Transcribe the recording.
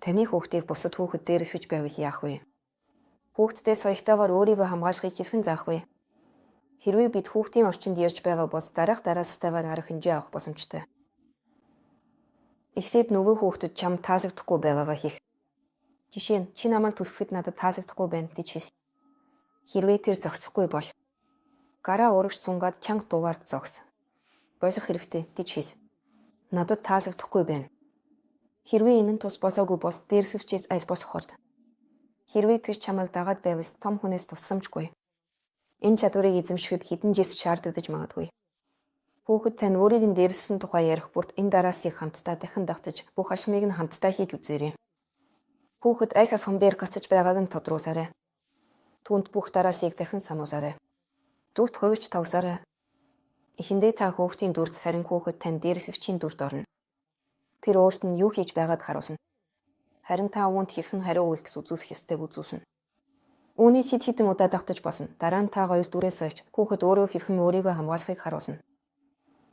Таны хүүхдийг бусад хүүхэд дээрсвэж байвал яах вэ? Хүүхддээс соёлтойгоор өөрийгөө хамгаалахыг хэрхэн заах вэ? Хэрвээ бид хүүхдийн орчинд ярьж байгаа бол дараастайгаар арга хэмжээ авах боломжтой. Эхлээд нөгөө хүүхдэд чам таасагдахгүй байгаагаа хийх. Жишээ нь чи намайг түсгэхэд надад таасагдахгүй байна гэж хэл. Хэрвээ тэр зогсохгүй бол гараа урагш сунгаад чанга дуугаар зогс. Болох хэрэгтэй гэж хэл. Надад таасагдахгүй байна. Хэрвээ энэ нь тус босоогүй бол дээрсвчээс айс болоход. Хэрвээ тэр чамайг дагаад байвал том хүнээс тусламжгүй. Энэ чадварыг эзэмшихэд хэдэн жил шаардагдаж магадгүй. Хүүхэд тань өөрийн дээрсэн тухай ярих бүрт энэ дараасыг хамтдаа дахин давтаж бүх алхмыг нь хамтдаа хийж үзээрэй. Хүүхэд айс асхамбэр гацж байгааг нь тодруулсарай. Түүнд бүх дараасыг дахин сануулсарай. Зүрт хөвч тавсарай. Эхэндээ та хүүхдийн дүрд сарин хүүхэд тань дээрсвчийн дүрд орно. Тэр өөрт нь юу хийж байгааг харуулна. Харин та үүнд хэрхэн хариу үйлдэл үзүүлэх ёстойг үзүүлнэ. Үүний хэд хэдэн удаа давтаж болно. Дараа нь та гоёс дүрээс ойч хүүхэд өөрөө хэрхэн өөрийгөө хамгаалахыг харуулна.